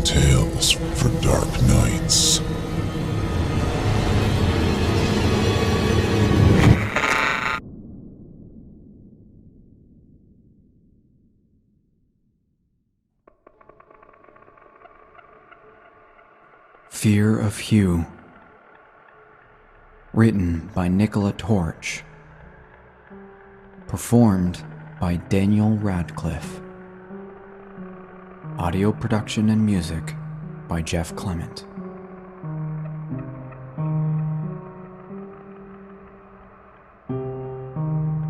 Tales for Dark Nights. Fear of Hugh. Written by Nicola Torch. Performed by Daniel Radcliffe. Audio production and music by Jeff Clement.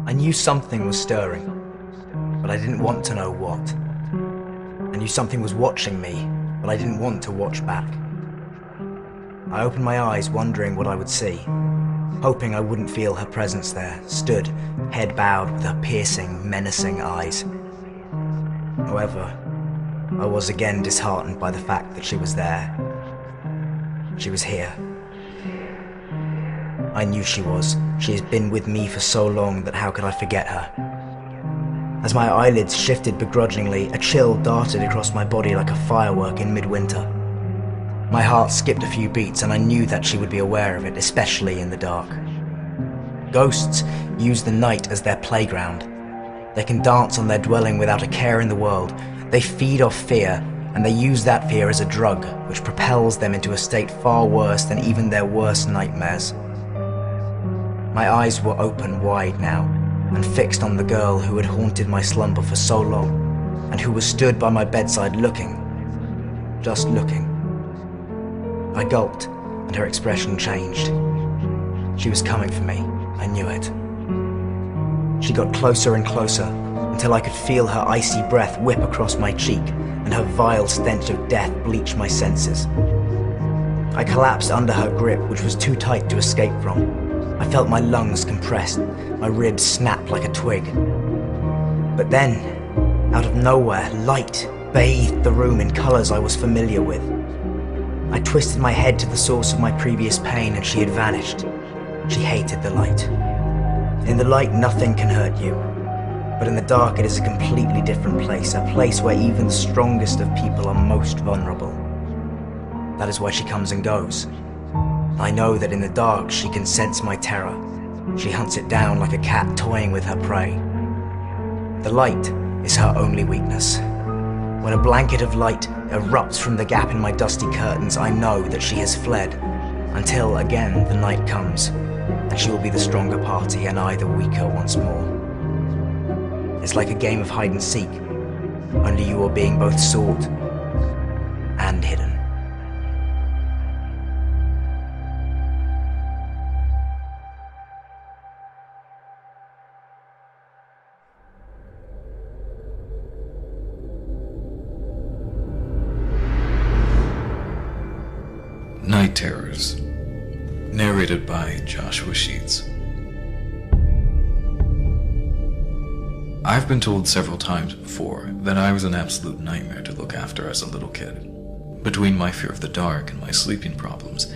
I knew something was stirring, but I didn't want to know what. I knew something was watching me, but I didn't want to watch back. I opened my eyes, wondering what I would see, hoping I wouldn't feel her presence there, stood, head bowed with her piercing, menacing eyes. However, I was again disheartened by the fact that she was there. She was here. I knew she was. She has been with me for so long that how could I forget her? As my eyelids shifted begrudgingly, a chill darted across my body like a firework in midwinter. My heart skipped a few beats and I knew that she would be aware of it, especially in the dark. Ghosts use the night as their playground. They can dance on their dwelling without a care in the world. They feed off fear, and they use that fear as a drug, which propels them into a state far worse than even their worst nightmares. My eyes were open wide now, and fixed on the girl who had haunted my slumber for so long, and who was stood by my bedside looking. Just looking. I gulped, and her expression changed. She was coming for me, I knew it. She got closer and closer, until I could feel her icy breath whip across my cheek, and her vile stench of death bleach my senses. I collapsed under her grip, which was too tight to escape from. I felt my lungs compressed, my ribs snap like a twig. But then, out of nowhere, light bathed the room in colors I was familiar with. I twisted my head to the source of my previous pain, and she had vanished. She hated the light. In the light, nothing can hurt you. But in the dark, it is a completely different place, a place where even the strongest of people are most vulnerable. That is why she comes and goes. I know that in the dark, she can sense my terror. She hunts it down like a cat toying with her prey. The light is her only weakness. When a blanket of light erupts from the gap in my dusty curtains, I know that she has fled, until again the night comes, and she will be the stronger party and I the weaker once more. It's like a game of hide and seek, only you are being both sought and hidden. Night Terrors, narrated by Joshua Sheets. I've been told several times before that I was an absolute nightmare to look after as a little kid. Between my fear of the dark and my sleeping problems,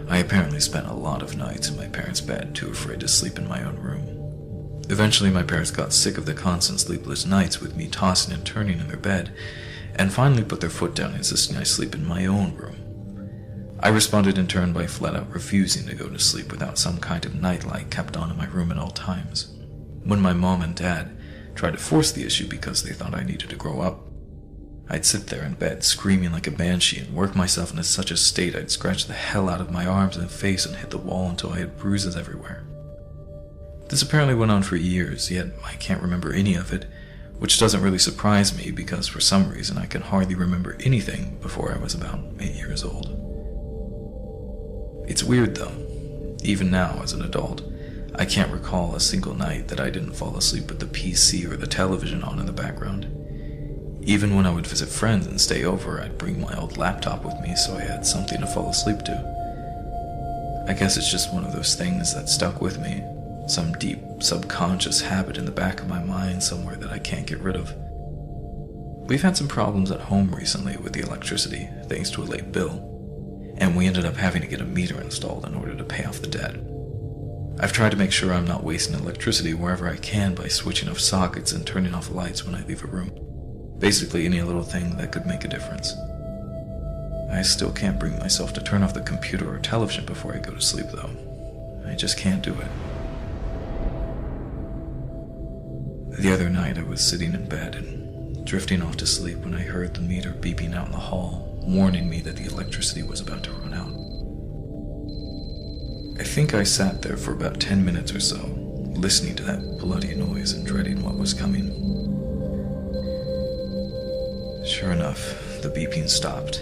I apparently spent a lot of nights in my parents' bed, too afraid to sleep in my own room. Eventually, my parents got sick of the constant sleepless nights with me tossing and turning in their bed, and finally put their foot down, insisting I sleep in my own room. I responded in turn by flat out refusing to go to sleep without some kind of nightlight kept on in my room at all times. When my mom and dad tried to force the issue because they thought I needed to grow up, I'd sit there in bed screaming like a banshee and work myself into such a state I'd scratch the hell out of my arms and face and hit the wall until I had bruises everywhere. This apparently went on for years, yet I can't remember any of it, which doesn't really surprise me because for some reason I can hardly remember anything before I was about 8 years old. It's weird though, even now as an adult, I can't recall a single night that I didn't fall asleep with the PC or the television on in the background. Even when I would visit friends and stay over, I'd bring my old laptop with me so I had something to fall asleep to. I guess it's just one of those things that stuck with me, some deep subconscious habit in the back of my mind somewhere that I can't get rid of. We've had some problems at home recently with the electricity, thanks to a late bill, and we ended up having to get a meter installed in order to pay off the debt. I've tried to make sure I'm not wasting electricity wherever I can by switching off sockets and turning off lights when I leave a room. Basically any little thing that could make a difference. I still can't bring myself to turn off the computer or television before I go to sleep, though. I just can't do it. The other night, I was sitting in bed and drifting off to sleep when I heard the meter beeping out in the hall, warning me that the electricity was about to run out. I think I sat there for about 10 minutes or so, listening to that bloody noise and dreading what was coming. Sure enough, the beeping stopped,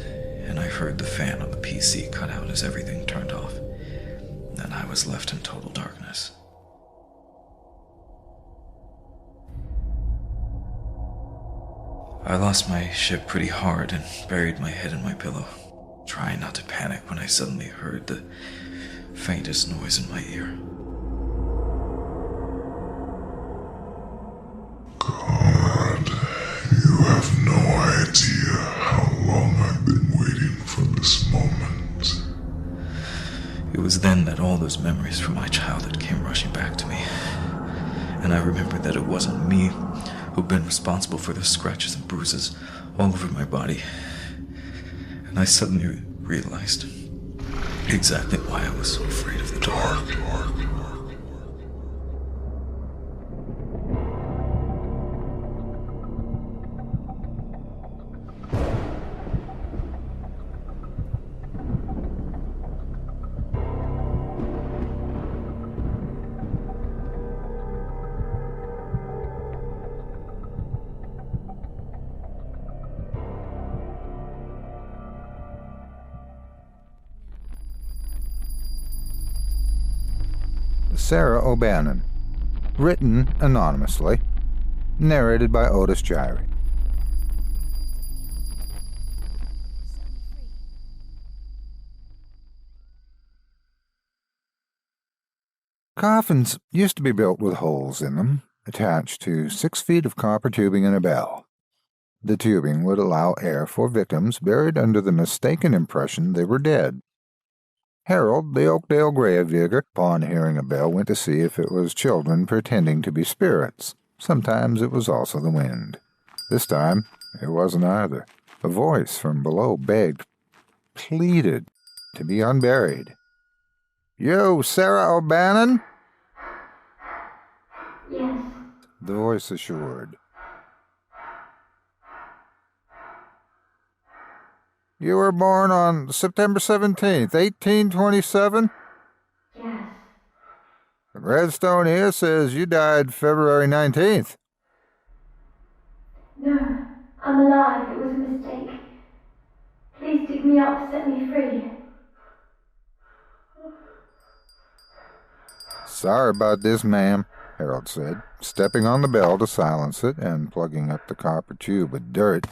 and I heard the fan on the PC cut out as everything turned off, and I was left in total darkness. I lost my shit pretty hard and buried my head in my pillow, trying not to panic when I suddenly heard the faintest noise in my ear. God, you have no idea how long I've been waiting for this moment. It was then that all those memories from my childhood came rushing back to me, and I remembered that it wasn't me who'd been responsible for the scratches and bruises all over my body. And I suddenly realized exactly why I was so afraid of the dark. Sarah O'Bannon. Written anonymously. Narrated by Otis Jiry. Coffins used to be built with holes in them, attached to 6 feet of copper tubing and a bell. The tubing would allow air for victims buried under the mistaken impression they were dead. Harold, the Oakdale gravedigger, upon hearing a bell, went to see if it was children pretending to be spirits. Sometimes it was also the wind. This time, it wasn't either. A voice from below begged, pleaded, to be unburied. "You, Sarah O'Bannon?" Yes. The voice assured. "You were born on September 17th, 1827? Yes. The gravestone here says you died February 19th. No, I'm alive. It was a mistake. Please dig me up, set me free. "Sorry about this, ma'am," Harold said, stepping on the bell to silence it and plugging up the copper tube with dirt.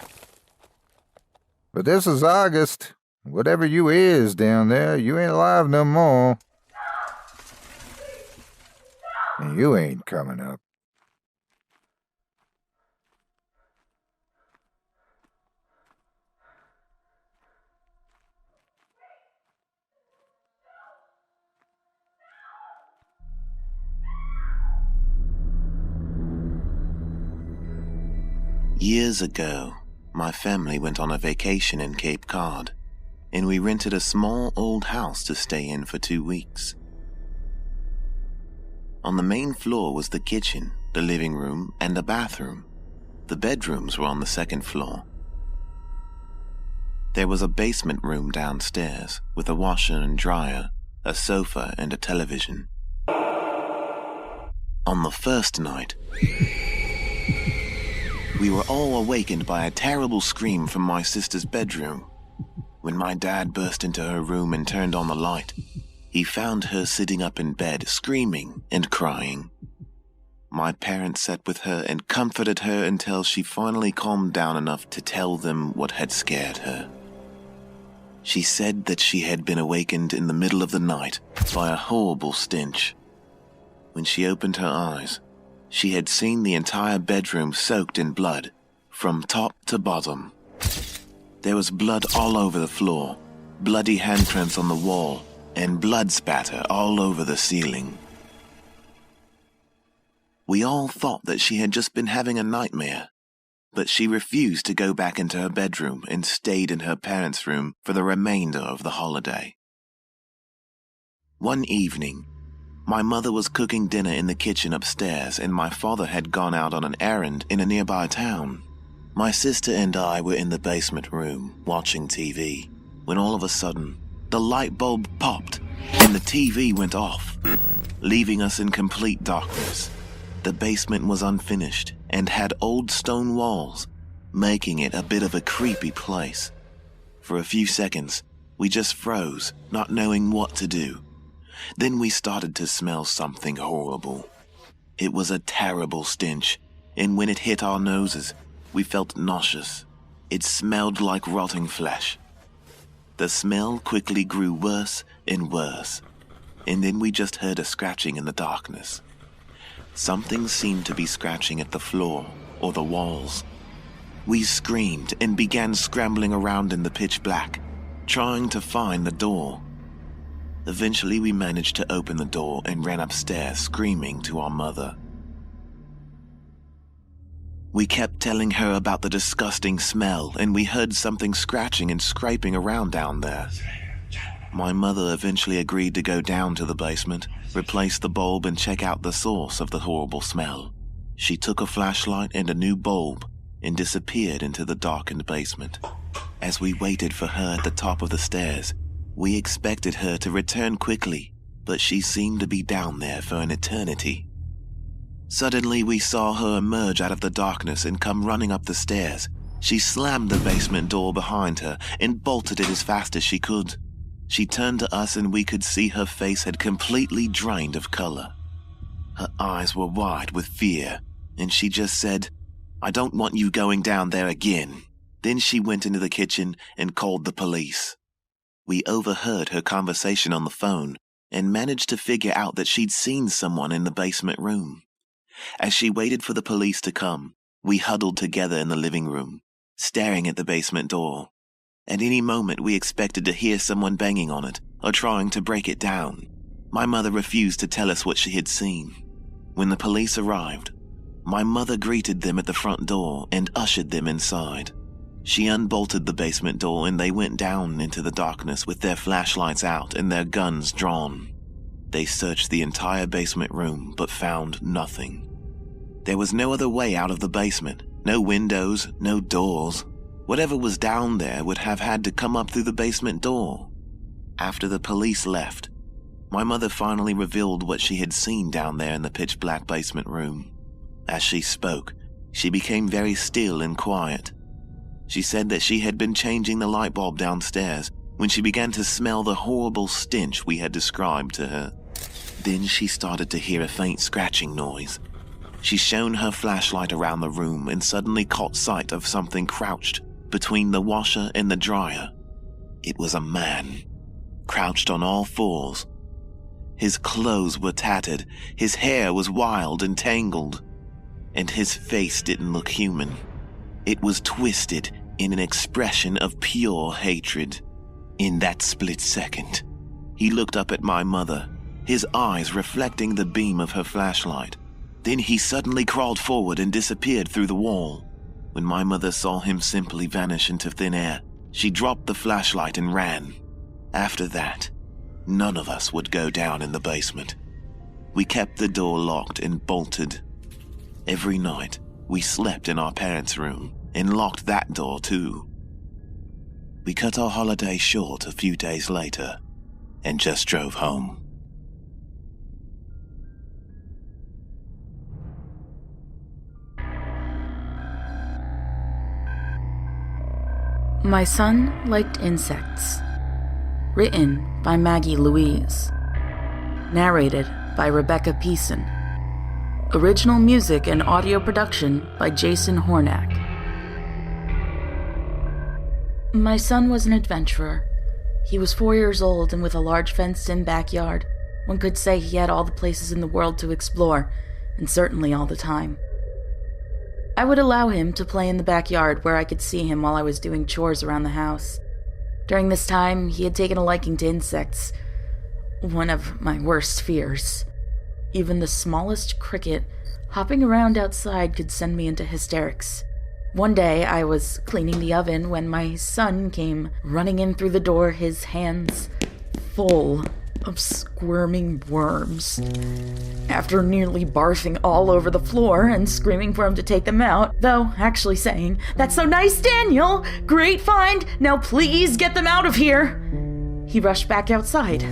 "But this is August. Whatever you is down there, you ain't alive no more. And you ain't coming up." Years ago, my family went on a vacation in Cape Cod, and we rented a small old house to stay in for 2 weeks. On the main floor was the kitchen, the living room, and the bathroom. The bedrooms were on the second floor. There was a basement room downstairs with a washer and dryer, a sofa, and a television. On the first night, we were all awakened by a terrible scream from my sister's bedroom. When my dad burst into her room and turned on the light, he found her sitting up in bed, screaming and crying. My parents sat with her and comforted her until she finally calmed down enough to tell them what had scared her. She said that she had been awakened in the middle of the night by a horrible stench. When she opened her eyes, she had seen the entire bedroom soaked in blood, from top to bottom. There was blood all over the floor, bloody handprints on the wall, and blood spatter all over the ceiling. We all thought that she had just been having a nightmare, but she refused to go back into her bedroom and stayed in her parents' room for the remainder of the holiday. One evening, my mother was cooking dinner in the kitchen upstairs and my father had gone out on an errand in a nearby town. My sister and I were in the basement room watching TV when all of a sudden, the light bulb popped and the TV went off, leaving us in complete darkness. The basement was unfinished and had old stone walls, making it a bit of a creepy place. For a few seconds, we just froze, not knowing what to do. Then we started to smell something horrible. It was a terrible stench, and when it hit our noses, we felt nauseous. It smelled like rotting flesh. The smell quickly grew worse and worse, and then we just heard a scratching in the darkness. Something seemed to be scratching at the floor or the walls. We screamed and began scrambling around in the pitch black, trying to find the door. Eventually, we managed to open the door and ran upstairs screaming to our mother. We kept telling her about the disgusting smell, and we heard something scratching and scraping around down there. My mother eventually agreed to go down to the basement, replace the bulb, and check out the source of the horrible smell. She took a flashlight and a new bulb and disappeared into the darkened basement. As we waited for her at the top of the stairs, we expected her to return quickly, but she seemed to be down there for an eternity. Suddenly, we saw her emerge out of the darkness and come running up the stairs. She slammed the basement door behind her and bolted it as fast as she could. She turned to us and we could see her face had completely drained of color. Her eyes were wide with fear, and she just said, "I don't want you going down there again." Then she went into the kitchen and called the police. We overheard her conversation on the phone and managed to figure out that she'd seen someone in the basement room. As she waited for the police to come, we huddled together in the living room, staring at the basement door. At any moment, we expected to hear someone banging on it or trying to break it down. My mother refused to tell us what she had seen. When the police arrived, my mother greeted them at the front door and ushered them inside. She unbolted the basement door and they went down into the darkness with their flashlights out and their guns drawn. They searched the entire basement room but found nothing. There was no other way out of the basement. No windows, no doors. Whatever was down there would have had to come up through the basement door. After the police left, my mother finally revealed what she had seen down there in the pitch-black basement room. As she spoke, she became very still and quiet. She said that she had been changing the light bulb downstairs when she began to smell the horrible stench we had described to her. Then she started to hear a faint scratching noise. She shone her flashlight around the room and suddenly caught sight of something crouched between the washer and the dryer. It was a man, crouched on all fours. His clothes were tattered, his hair was wild and tangled, and his face didn't look human. It was twisted in an expression of pure hatred. In that split second, he looked up at my mother, his eyes reflecting the beam of her flashlight. Then he suddenly crawled forward and disappeared through the wall. When my mother saw him simply vanish into thin air, she dropped the flashlight and ran. After that, none of us would go down in the basement. We kept the door locked and bolted. Every night, we slept in our parents' room and locked that door too. We cut our holiday short a few days later and just drove home. My Son Liked Insects. Written by Maggie Louise. Narrated by Rebecca Peason. Original music and audio production by Jason Hornack. My son was an adventurer. He was 4 years old and with a large fenced-in backyard. One could say he had all the places in the world to explore, and certainly all the time. I would allow him to play in the backyard where I could see him while I was doing chores around the house. During this time, he had taken a liking to insects, one of my worst fears. Even the smallest cricket hopping around outside could send me into hysterics. One day, I was cleaning the oven when my son came running in through the door, his hands full of squirming worms. After nearly barfing all over the floor and screaming for him to take them out, though actually saying, "That's so nice, Daniel! Great find! Now please get them out of here!" he rushed back outside.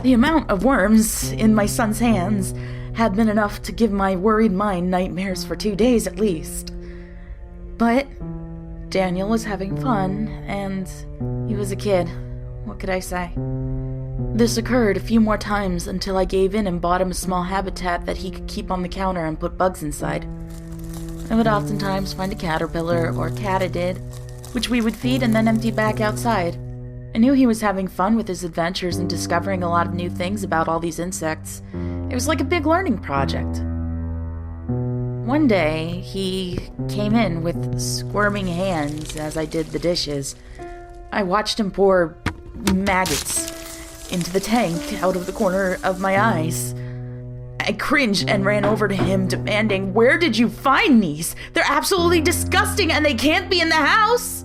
The amount of worms in my son's hands had been enough to give my worried mind nightmares for 2 days at least. But Daniel was having fun, and he was a kid. What could I say? This occurred a few more times until I gave in and bought him a small habitat that he could keep on the counter and put bugs inside. I would oftentimes find a caterpillar or katydid, which we would feed and then empty back outside. I knew he was having fun with his adventures and discovering a lot of new things about all these insects. It was like a big learning project. One day, he came in with squirming hands as I did the dishes. I watched him pour maggots into the tank out of the corner of my eyes. I cringed and ran over to him, demanding, "Where did you find these? They're absolutely disgusting and they can't be in the house!"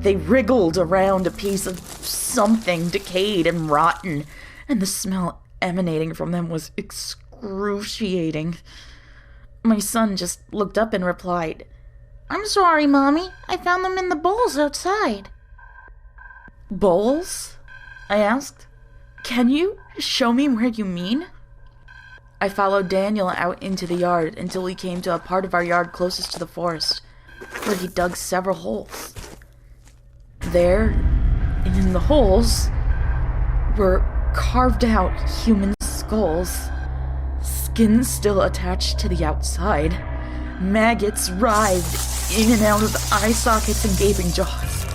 They wriggled around a piece of something decayed and rotten, and the smell emanating from them was excruciating. My son just looked up and replied, "I'm sorry, Mommy. I found them in the bowls outside." "Bowls?" I asked. "Can you show me where you mean?" I followed Daniel out into the yard until he came to a part of our yard closest to the forest, where he dug several holes. There, in the holes, were carved out human skulls, skin still attached to the outside. Maggots writhed in and out of the eye sockets and gaping jaws.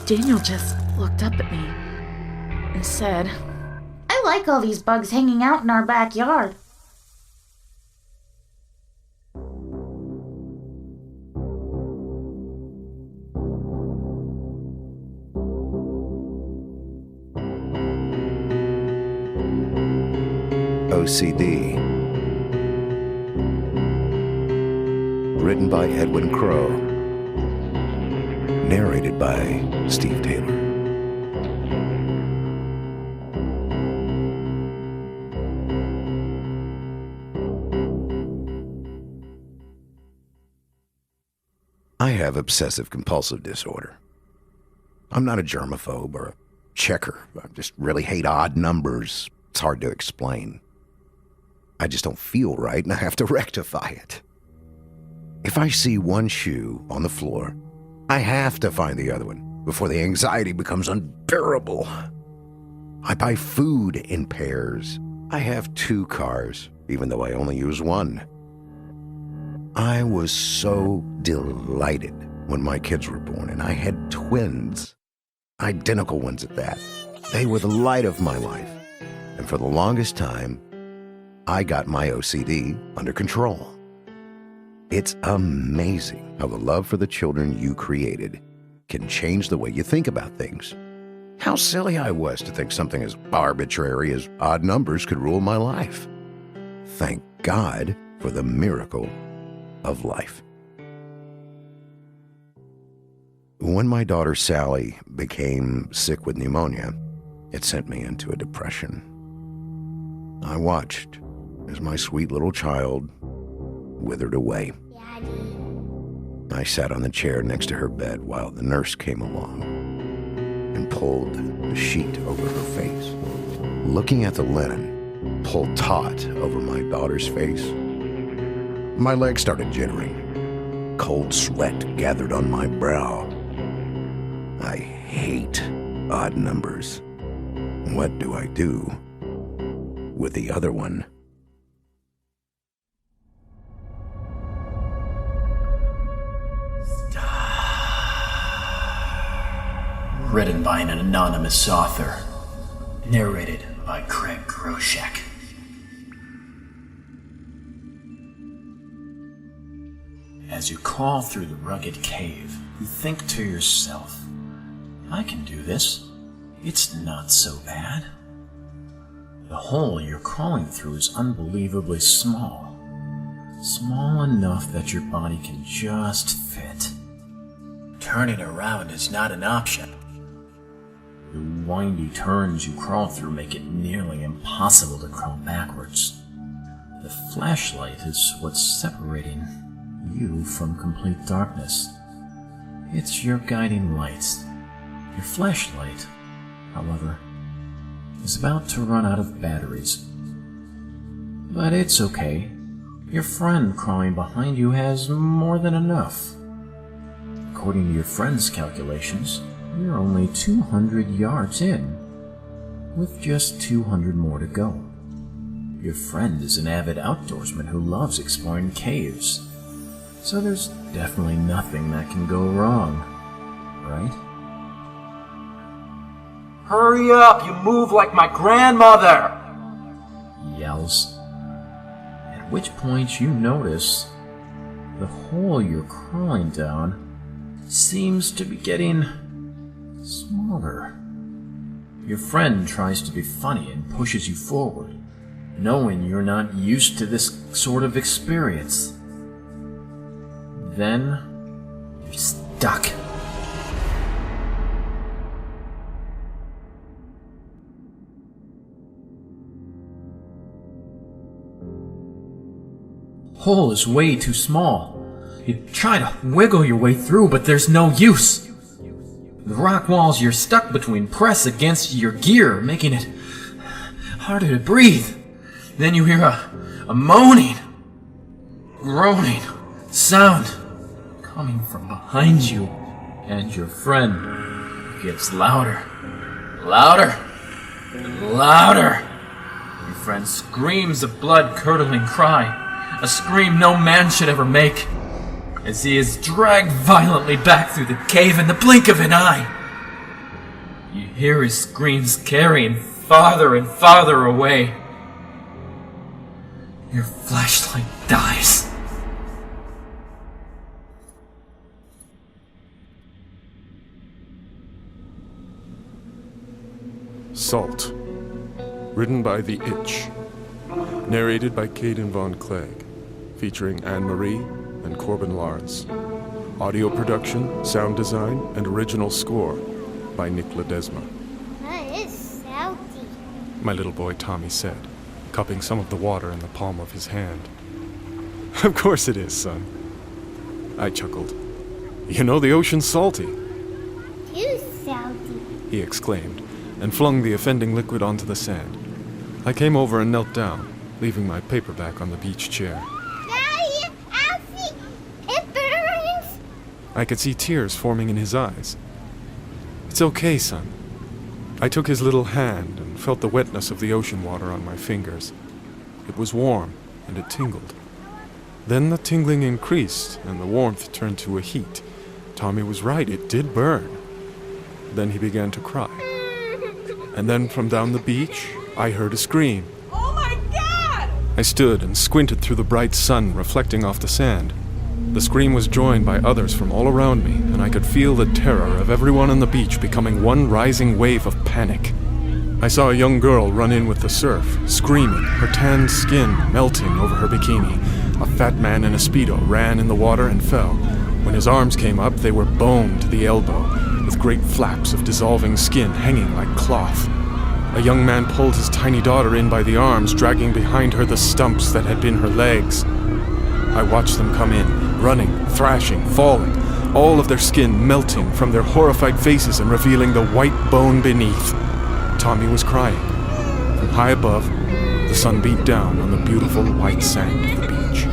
Daniel just looked up at me and said, "I like all these bugs hanging out in our backyard." OCD. Written by Edwin Crowe. Narrated by Steve Taylor. I have obsessive-compulsive disorder. I'm not a germaphobe or a checker. I just really hate odd numbers. It's hard to explain. I just don't feel right, and I have to rectify it. If I see one shoe on the floor, I have to find the other one before the anxiety becomes unbearable. I buy food in pairs. I have 2 cars, even though I only use one. I was so delighted when my kids were born, and I had twins. Identical ones at that. They were the light of my life. And for the longest time, I got my OCD under control. It's amazing how the love for the children you created can change the way you think about things. How silly I was to think something as arbitrary as odd numbers could rule my life. Thank God for the miracle of life. When my daughter Sally became sick with pneumonia, it sent me into a depression. I watched as my sweet little child withered away. Daddy. I sat on the chair next to her bed while the nurse came along and pulled the sheet over her face. Looking at the linen pulled taut over my daughter's face, my legs started jittering. Cold sweat gathered on my brow. I hate odd numbers. What do I do with the other one? Written by an anonymous author. Narrated by Craig Groshek. As you crawl through the rugged cave, you think to yourself, I can do this. It's not so bad. The hole you're crawling through is unbelievably small. small enough that your body can just fit. Turning around is not an option. The windy turns you crawl through make it nearly impossible to crawl backwards. The flashlight is what's separating you from complete darkness. It's your guiding light. Your flashlight, however, is about to run out of batteries. But it's okay. Your friend crawling behind you has more than enough. According to your friend's calculations, you're only 200 yards in, with just 200 more to go. Your friend is an avid outdoorsman who loves exploring caves, so there's definitely nothing that can go wrong, right? Hurry up, you move like my grandmother! He yells. At which point you notice the hole you're crawling down seems to be getting smaller. Your friend tries to be funny and pushes you forward, knowing you're not used to this sort of experience. Then you're stuck. Hole is way too small. You try to wiggle your way through, but there's no use. The rock walls you're stuck between press against your gear, making it harder to breathe. Then you hear a moaning, groaning sound coming from behind you, and your friend gets louder, louder, and louder. Your friend screams a blood-curdling cry, a scream no man should ever make, as he is dragged violently back through the cave in the blink of an eye. You hear his screams carrying farther and farther away. Your flashlight dies. Salt. Written by The Itch. Narrated by Caden Von Clegg. Featuring Anne-Marie and Corbin Lawrence. Audio production, sound design, and original score by Nick Ledesma. That is salty, My little boy Tommy said, cupping some of the water in the palm of his hand. Of course it is, son. I chuckled. You know the ocean's salty, too salty. he exclaimed, and flung the offending liquid onto the sand. I came over and knelt down, leaving my paperback on the beach chair. Daddy, Alfie, it burns. I could see tears forming in his eyes. It's okay, son. I took his little hand and felt the wetness of the ocean water on my fingers. It was warm, and it tingled. Then the tingling increased, and the warmth turned to a heat. Tommy was right, it did burn. Then he began to cry. And then from down the beach, I heard a scream. Oh my God! I stood and squinted through the bright sun reflecting off the sand. The scream was joined by others from all around me, and I could feel the terror of everyone on the beach becoming one rising wave of panic. I saw a young girl run in with the surf, screaming, her tanned skin melting over her bikini. A fat man in a Speedo ran in the water and fell. When his arms came up, they were boned to the elbow, with great flaps of dissolving skin hanging like cloth. A young man pulled his tiny daughter in by the arms, dragging behind her the stumps that had been her legs. I watched them come in, running, thrashing, falling, all of their skin melting from their horrified faces and revealing the white bone beneath. Tommy was crying. From high above, the sun beat down on the beautiful white sand of the beach.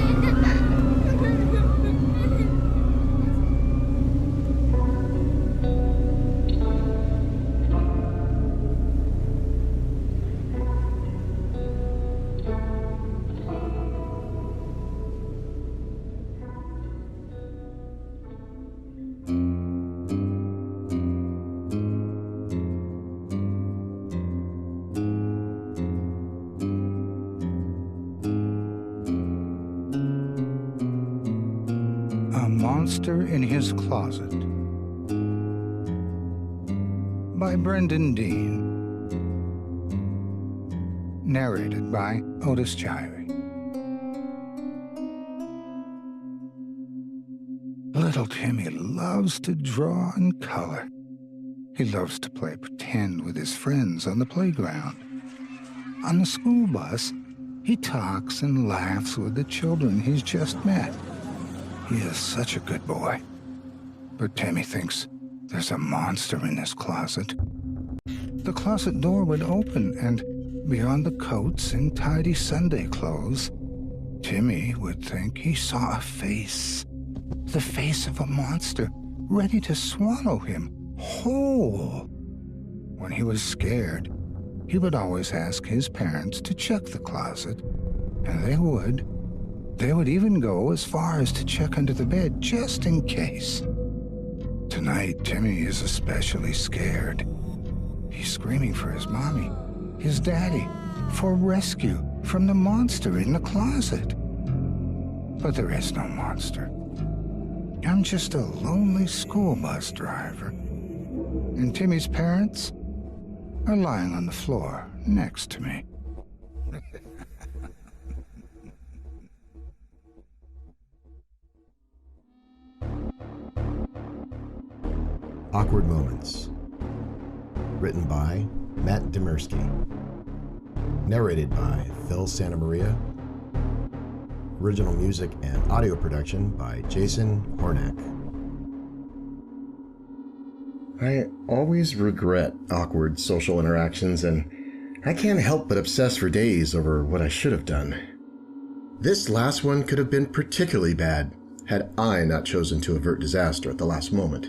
A Monster in His Closet by Brendan Dean. Narrated by Otis Chirey. Little Timmy loves to draw and color. He loves to play pretend with his friends on the playground. On the school bus, he talks and laughs with the children he's just met. He is such a good boy. But Timmy thinks there's a monster in his closet. The closet door would open, and beyond the coats and tidy Sunday clothes, Timmy would think he saw a face. The face of a monster, ready to swallow him whole. When he was scared, he would always ask his parents to check the closet, and they would. They would even go as far as to check under the bed, just in case. Tonight, Timmy is especially scared. He's screaming for his mommy, his daddy, for rescue from the monster in the closet. But there is no monster. I'm just a lonely school bus driver. And Timmy's parents are lying on the floor next to me. Awkward Moments. Written by Matt Demirsky. Narrated by Phil Santamaria. Original music and audio production by Jason Hornack. I always regret awkward social interactions, and I can't help but obsess for days over what I should have done. This last one could have been particularly bad had I not chosen to avert disaster at the last moment.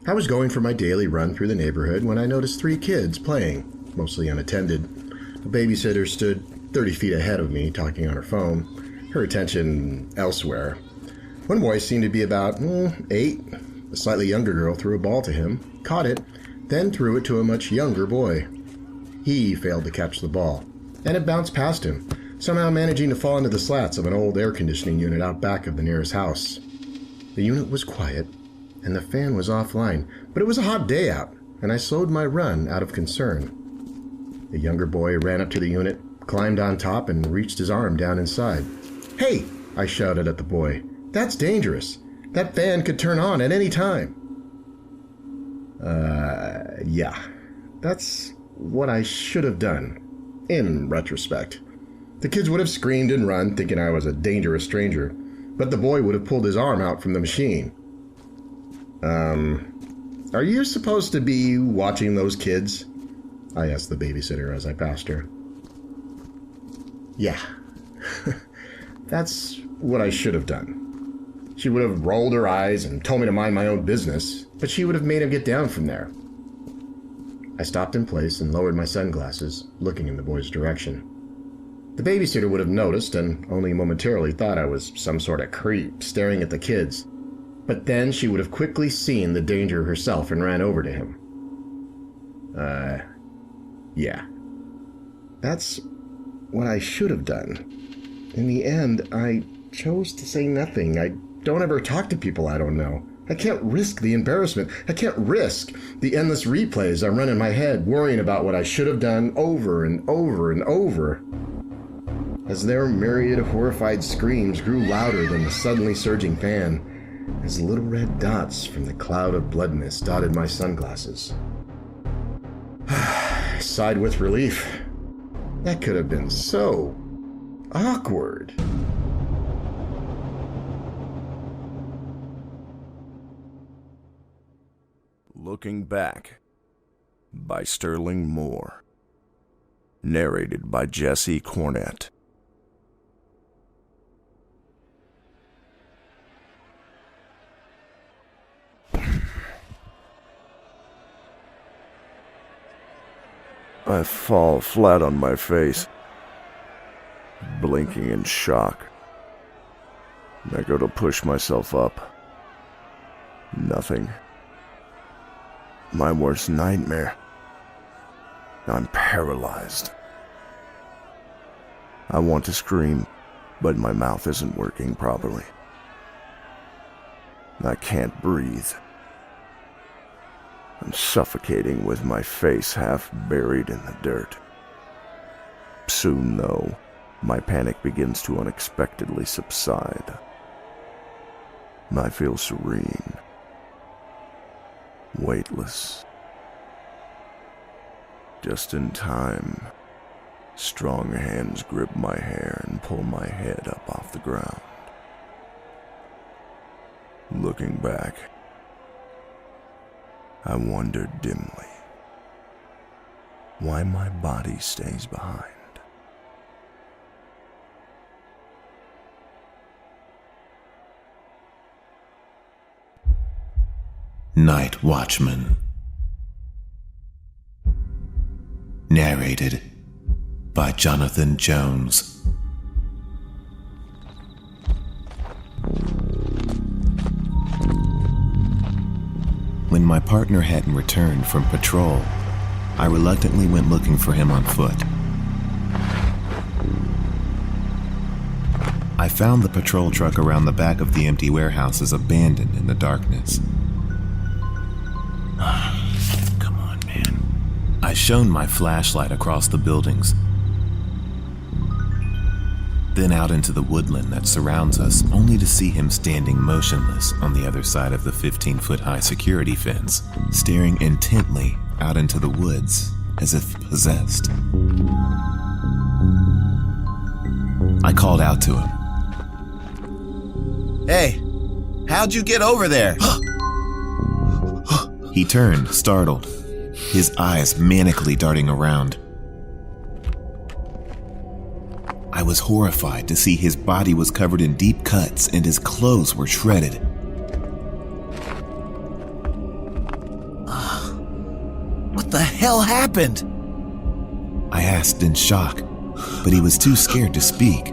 I was going for my daily run through the neighborhood when I noticed 3 kids playing, mostly unattended. A babysitter stood 30 feet ahead of me, talking on her phone, her attention elsewhere. One boy seemed to be about 8. A slightly younger girl threw a ball to him, caught it, then threw it to a much younger boy. He failed to catch the ball, and it bounced past him, somehow managing to fall into the slats of an old air conditioning unit out back of the nearest house. The unit was quiet, and the fan was offline, but it was a hot day out, and I slowed my run out of concern. The younger boy ran up to the unit, climbed on top, and reached his arm down inside. "Hey!" I shouted at the boy. "That's dangerous. That fan could turn on at any time." Yeah. That's what I should have done, in retrospect. The kids would have screamed and run, thinking I was a dangerous stranger, but the boy would have pulled his arm out from the machine. Are you supposed to be watching those kids?" I asked the babysitter as I passed her. Yeah. That's what I should have done. She would have rolled her eyes and told me to mind my own business, but she would have made him get down from there. I stopped in place and lowered my sunglasses, looking in the boy's direction. The babysitter would have noticed and only momentarily thought I was some sort of creep staring at the kids. But then she would have quickly seen the danger herself and ran over to him. Yeah. That's what I should have done. In the end, I chose to say nothing. I don't ever talk to people I don't know. I can't risk the embarrassment. I can't risk the endless replays I run in my head, worrying about what I should have done over and over and over. As their myriad of horrified screams grew louder than the suddenly surging fan, as little red dots from the cloud of blood mist dotted my sunglasses. I sighed with relief. That could have been so awkward. Looking Back by Sterling Moore. Narrated by Jesse Cornett. I fall flat on my face, blinking in shock. I go to push myself up. Nothing. My worst nightmare. I'm paralyzed. I want to scream, but my mouth isn't working properly. I can't breathe. I'm suffocating with my face half buried in the dirt. Soon, though, my panic begins to unexpectedly subside. I feel serene, weightless. Just in time, strong hands grip my hair and pull my head up off the ground. Looking back, I wonder dimly why my body stays behind. Night Watchman. Narrated by Jonathan Jones. When my partner hadn't returned from patrol, I reluctantly went looking for him on foot. I found the patrol truck around the back of the empty warehouses abandoned in the darkness. Come on, man. I shone my flashlight across the buildings, then out into the woodland that surrounds us, only to see him standing motionless on the other side of the 15-foot-high security fence, staring intently out into the woods as if possessed. I called out to him. "Hey, how'd you get over there?" He turned, startled, his eyes manically darting around. I was horrified to see his body was covered in deep cuts and his clothes were shredded. "What the hell happened?" I asked in shock, but he was too scared to speak.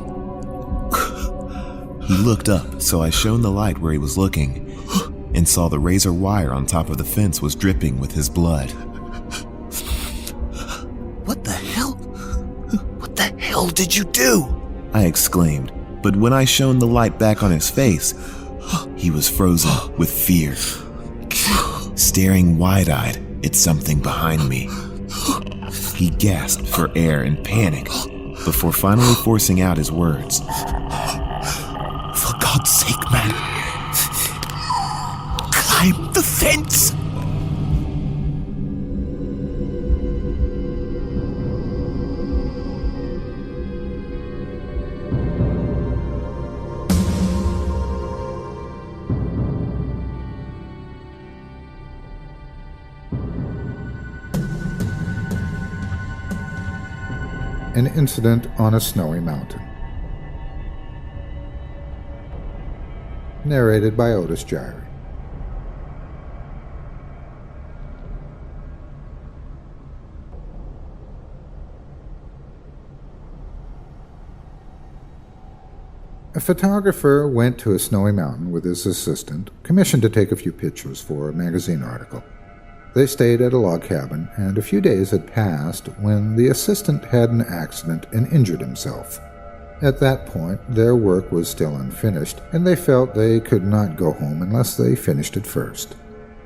He looked up, so I shone the light where he was looking and saw the razor wire on top of the fence was dripping with his blood. "What the hell? What the hell did you do?" I exclaimed, but when I shone the light back on his face, he was frozen with fear, staring wide-eyed at something behind me. He gasped for air in panic before finally forcing out his words. "For God's sake, man, climb the fence!" An incident on a snowy mountain. Narrated by Otis Jiry. A photographer went to a snowy mountain with his assistant, commissioned to take a few pictures for a magazine article. They stayed at a log cabin, and a few days had passed when the assistant had an accident and injured himself. At that point, their work was still unfinished, and they felt they could not go home unless they finished it first.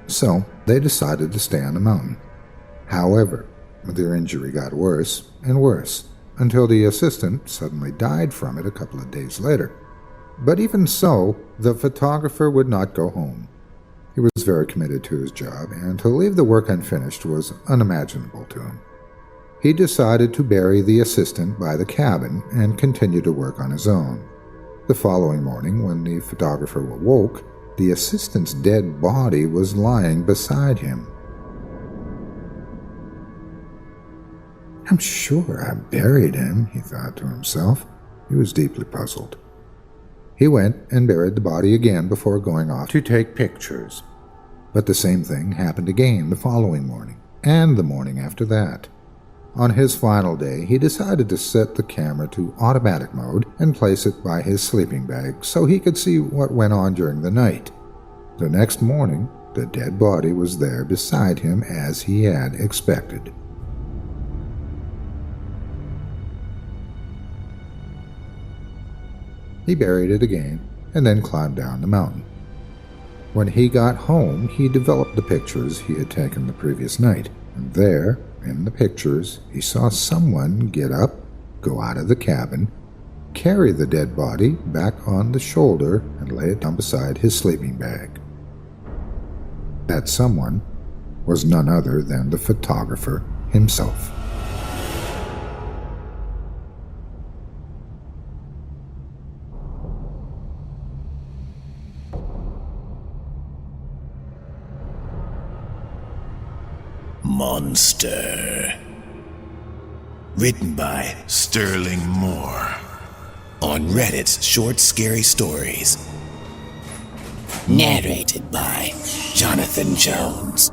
So, they decided to stay on the mountain. However, their injury got worse and worse, until the assistant suddenly died from it a couple of days later. But even so, the photographer would not go home. He was very committed to his job, and to leave the work unfinished was unimaginable to him. He decided to bury the assistant by the cabin and continue to work on his own. The following morning, when the photographer awoke, the assistant's dead body was lying beside him. "I'm sure I buried him," he thought to himself. He was deeply puzzled. He went and buried the body again before going off to take pictures. But the same thing happened again the following morning, and the morning after that. On his final day, he decided to set the camera to automatic mode and place it by his sleeping bag so he could see what went on during the night. The next morning, the dead body was there beside him as he had expected. He buried it again, and then climbed down the mountain. When he got home, he developed the pictures he had taken the previous night, and there, in the pictures, he saw someone get up, go out of the cabin, carry the dead body back on the shoulder and lay it down beside his sleeping bag. That someone was none other than the photographer himself. Monster. Written by Sterling Moore. On Reddit's Short Scary Stories. Narrated by Jonathan Jones.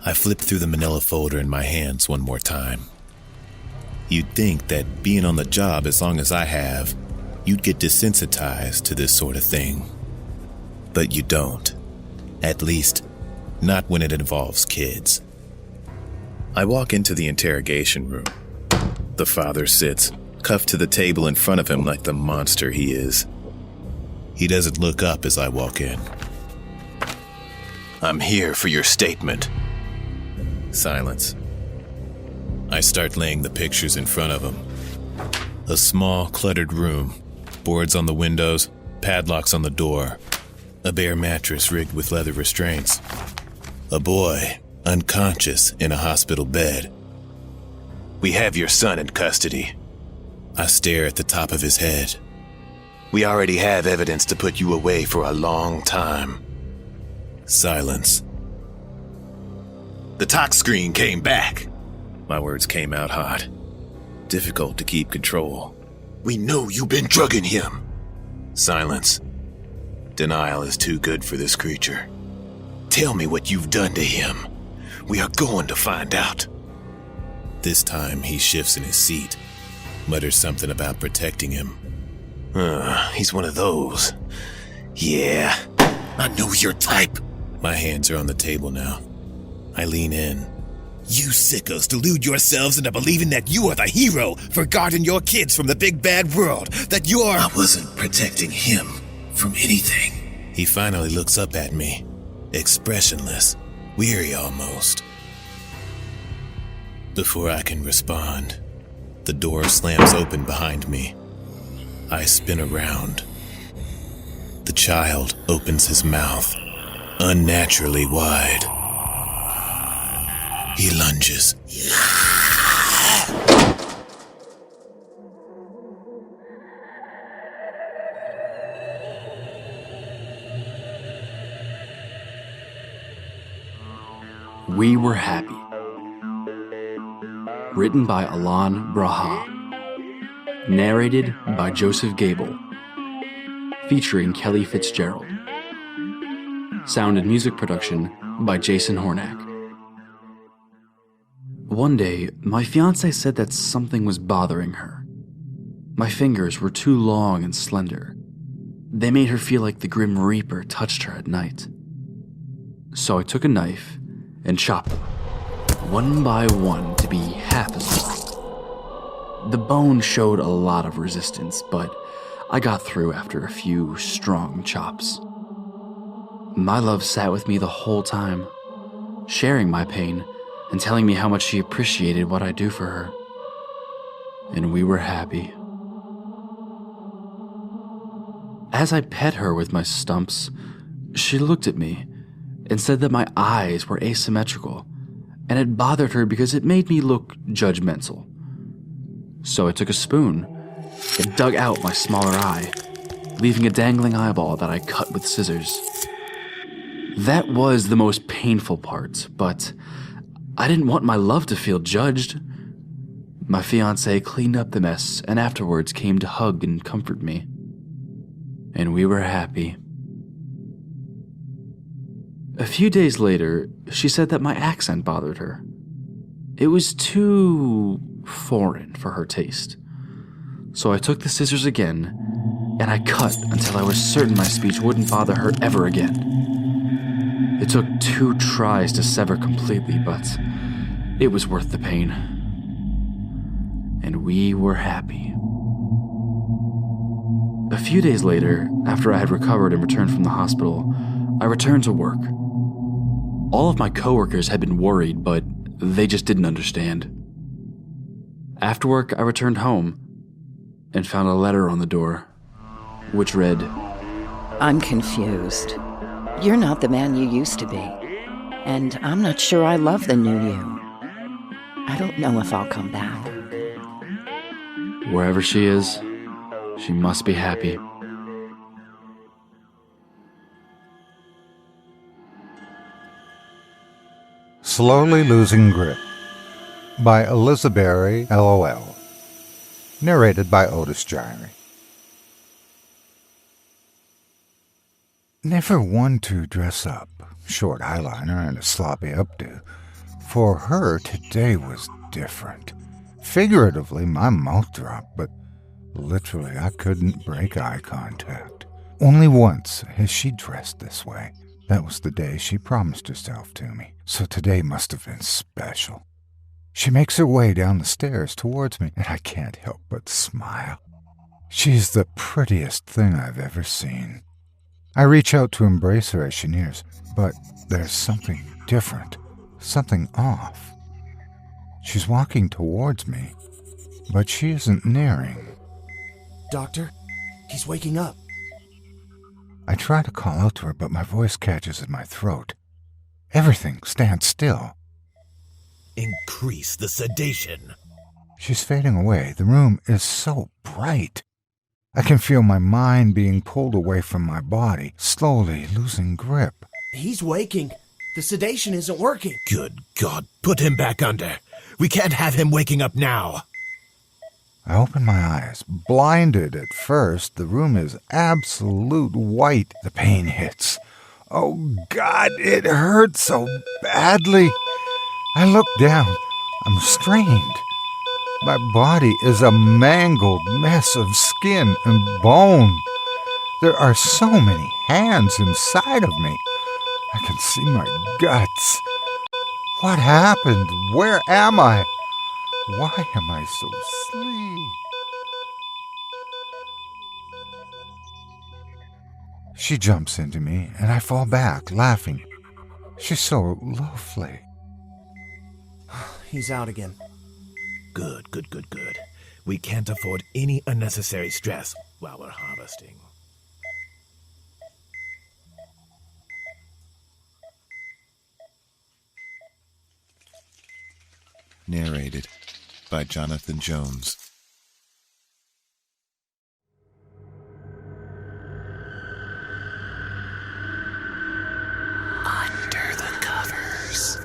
I flipped through the manila folder in my hands one more time. You'd think that being on the job as long as I have, you'd get desensitized to this sort of thing. But you don't. At least, not when it involves kids. I walk into the interrogation room. The father sits, cuffed to the table in front of him like the monster he is. He doesn't look up as I walk in. "I'm here for your statement." Silence. I start laying the pictures in front of him. A small, cluttered room. Boards on the windows, padlocks on the door. A bare mattress rigged with leather restraints. A boy, unconscious in a hospital bed. "We have your son in custody." I stare at the top of his head. "We already have evidence to put you away for a long time." Silence. "The tox screen came back." My words came out hot. Difficult to keep control. "We know you've been drugging him." Silence. Denial is too good for this creature. "Tell me what you've done to him. We are going to find out." This time he shifts in his seat, mutters something about protecting him. He's one of those. "Yeah, I know your type." My hands are on the table now. I lean in. "You sickos delude yourselves into believing that you are the hero for guarding your kids from the big bad world, that you're—" "I wasn't protecting him from anything." He finally looks up at me, expressionless, weary almost. Before I can respond, the door slams open behind me. I spin around. The child opens his mouth, unnaturally wide. He lunges. We Were Happy. Written by Alon Braha. Narrated by Joseph Gable. Featuring Kelly Fitzgerald. Sound and music production by Jason Hornack. One day, my fiancée said that something was bothering her. My fingers were too long and slender. They made her feel like the Grim Reaper touched her at night. So I took a knife and chopped them, one by one to be half as long. The bone showed a lot of resistance, but I got through after a few strong chops. My love sat with me the whole time, sharing my pain and telling me how much she appreciated what I do for her. And we were happy. As I pet her with my stumps, she looked at me and said that my eyes were asymmetrical, and it bothered her because it made me look judgmental. So I took a spoon and dug out my smaller eye, leaving a dangling eyeball that I cut with scissors. That was the most painful part, but I didn't want my love to feel judged. My fiancé cleaned up the mess and afterwards came to hug and comfort me. And we were happy. A few days later, she said that my accent bothered her. It was too foreign for her taste. So I took the scissors again, and I cut until I was certain my speech wouldn't bother her ever again. It took 2 tries to sever completely, but it was worth the pain. And we were happy. A few days later, after I had recovered and returned from the hospital, I returned to work. All of my coworkers had been worried, but they just didn't understand. After work, I returned home and found a letter on the door, which read, I'm confused. You're not the man you used to be, and I'm not sure I love the new you. I don't know if I'll come back. Wherever she is, she must be happy. Slowly Losing Grip by Elizabeth LOL. Narrated by Otis Gyrie. Never one to dress up, short eyeliner and a sloppy updo. For her, today was different. Figuratively, my mouth dropped, but literally I couldn't break eye contact. Only once has she dressed this way. That was the day she promised herself to me, so today must have been special. She makes her way down the stairs towards me, and I can't help but smile. She's the prettiest thing I've ever seen. I reach out to embrace her as she nears, but there's something different, something off. She's walking towards me, but she isn't nearing. Doctor, he's waking up. I try to call out to her, but my voice catches in my throat. Everything stands still. Increase the sedation. She's fading away. The room is so bright. I can feel my mind being pulled away from my body, slowly losing grip. He's waking. The sedation isn't working. Good God, put him back under. We can't have him waking up now. I open my eyes, blinded at first. The room is absolute white. The pain hits. Oh God, it hurts so badly. I look down. I'm strained. My body is a mangled mess of skin and bone. There are so many hands inside of me. I can see my guts. What happened? Where am I? Why am I so sleepy? She jumps into me, and I fall back, laughing. She's so lovely. He's out again. Good. We can't afford any unnecessary stress while we're harvesting. Narrated by Jonathan Jones. Under the covers.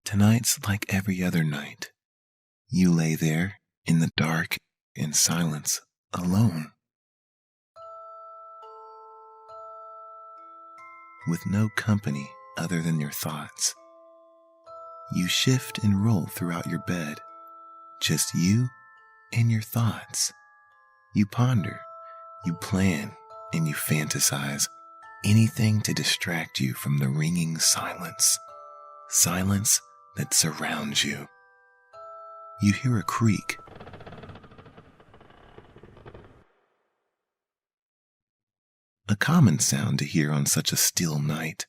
Tonight's like every other night. You lay there in the dark and silence, alone. With no company other than your thoughts. You shift and roll throughout your bed, just you and your thoughts. You ponder, you plan, and you fantasize. Anything to distract you from the ringing silence. Silence that surrounds you. You hear a creak. A common sound to hear on such a still night.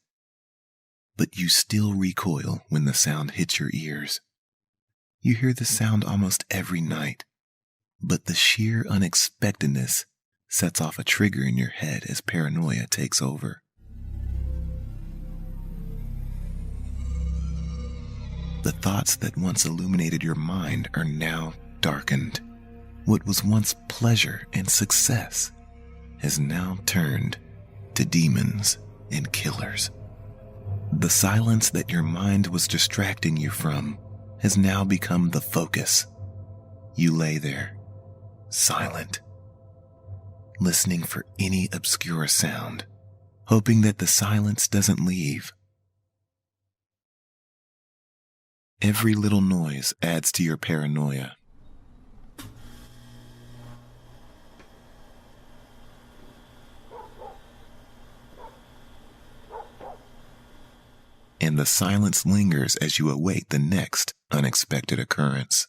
But you still recoil when the sound hits your ears. You hear the sound almost every night, but the sheer unexpectedness sets off a trigger in your head as paranoia takes over. The thoughts that once illuminated your mind are now darkened. What was once pleasure and success has now turned to demons and killers. The silence that your mind was distracting you from has now become the focus. You lay there, silent, listening for any obscure sound, hoping that the silence doesn't leave. Every little noise adds to your paranoia. And the silence lingers as you await the next unexpected occurrence.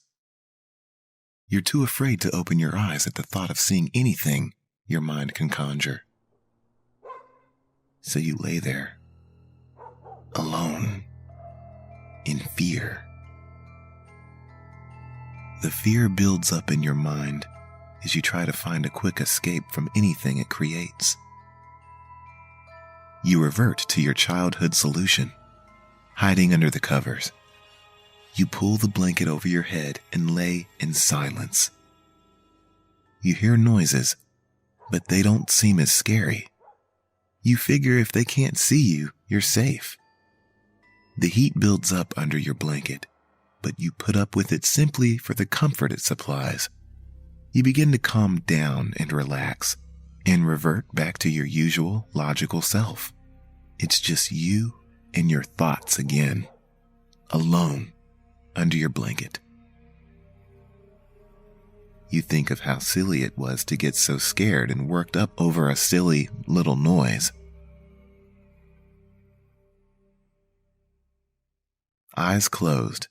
You're too afraid to open your eyes at the thought of seeing anything your mind can conjure. So you lay there, alone, in fear. The fear builds up in your mind as you try to find a quick escape from anything it creates. You revert to your childhood solution, hiding under the covers. You pull the blanket over your head and lay in silence. You hear noises, but they don't seem as scary. You figure if they can't see you, you're safe. The heat builds up under your blanket, but you put up with it simply for the comfort it supplies. You begin to calm down and relax, and revert back to your usual logical self. It's just you and your thoughts again, alone under your blanket. You think of how silly it was to get so scared and worked up over a silly little noise. Eyes closed,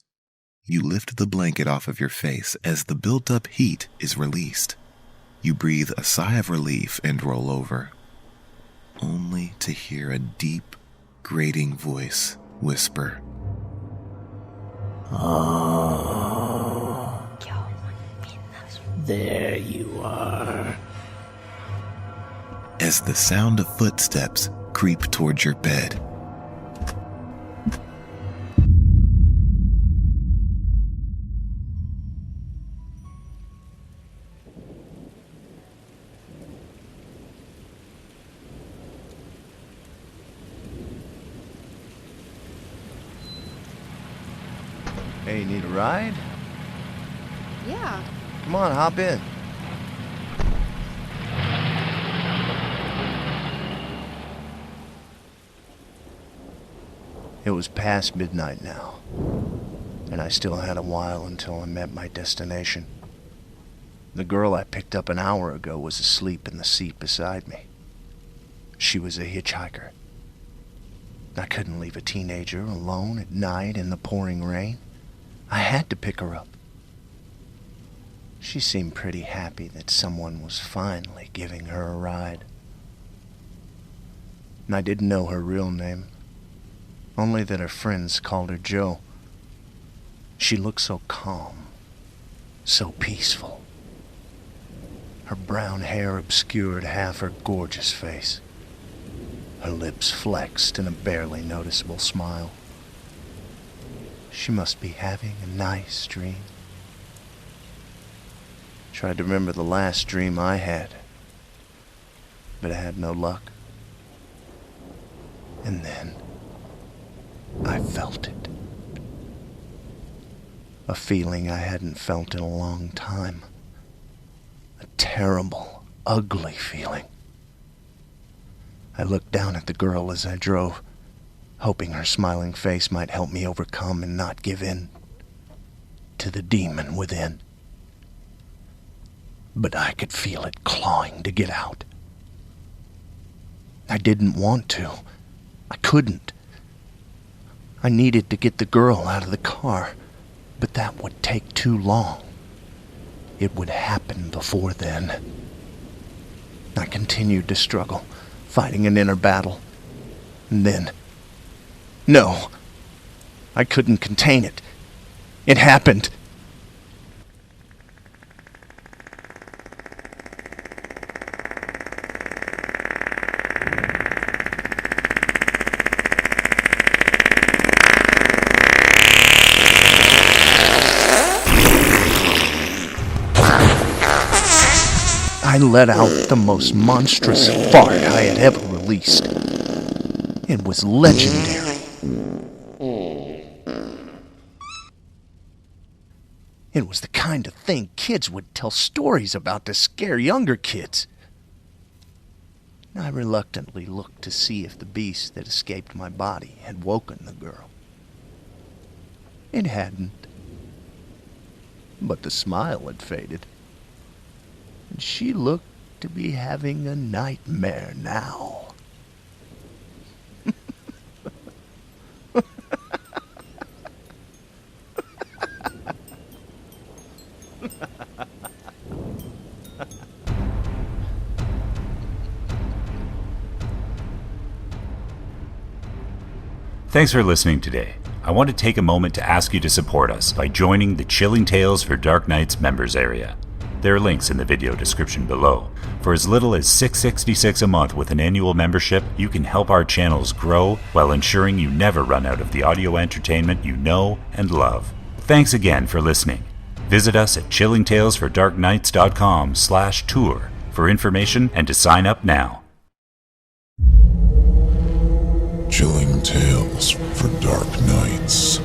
you lift the blanket off of your face as the built-up heat is released. You breathe a sigh of relief and roll over, only to hear a deep, grating voice whisper, "Oh, there you are." As the sound of footsteps creep towards your bed. Hey, need a ride? Yeah. Come on, hop in. It was past midnight now, and I still had a while until I met my destination. The girl I picked up an hour ago was asleep in the seat beside me. She was a hitchhiker. I couldn't leave a teenager alone at night in the pouring rain. I had to pick her up. She seemed pretty happy that someone was finally giving her a ride. And I didn't know her real name, only that her friends called her Jo. She looked so calm, so peaceful. Her brown hair obscured half her gorgeous face. Her lips flexed in a barely noticeable smile. She must be having a nice dream. Tried to remember the last dream I had, but I had no luck. And then I felt it. A feeling I hadn't felt in a long time. A terrible, ugly feeling. I looked down at the girl as I drove, hoping her smiling face might help me overcome and not give in to the demon within. But I could feel it clawing to get out. I didn't want to. I couldn't. I needed to get the girl out of the car, but that would take too long. It would happen before then. I continued to struggle, fighting an inner battle. And then, no, I couldn't contain it. It happened. I let out the most monstrous fart I had ever released. It was legendary. It was the kind of thing kids would tell stories about to scare younger kids. I reluctantly looked to see if the beast that escaped my body had woken the girl. It hadn't. But the smile had faded. And she looked to be having a nightmare now. Thanks for listening today. I want to take a moment to ask you to support us by joining the Chilling Tales for Dark Nights members area. There are links in the video description below. For as little as $6.66 a month with an annual membership, you can help our channels grow while ensuring you never run out of the audio entertainment you know and love. Thanks again for listening. Visit us at chillingtalesfordarknights.com/tour for information and to sign up now. Chilling Tales for Dark Nights.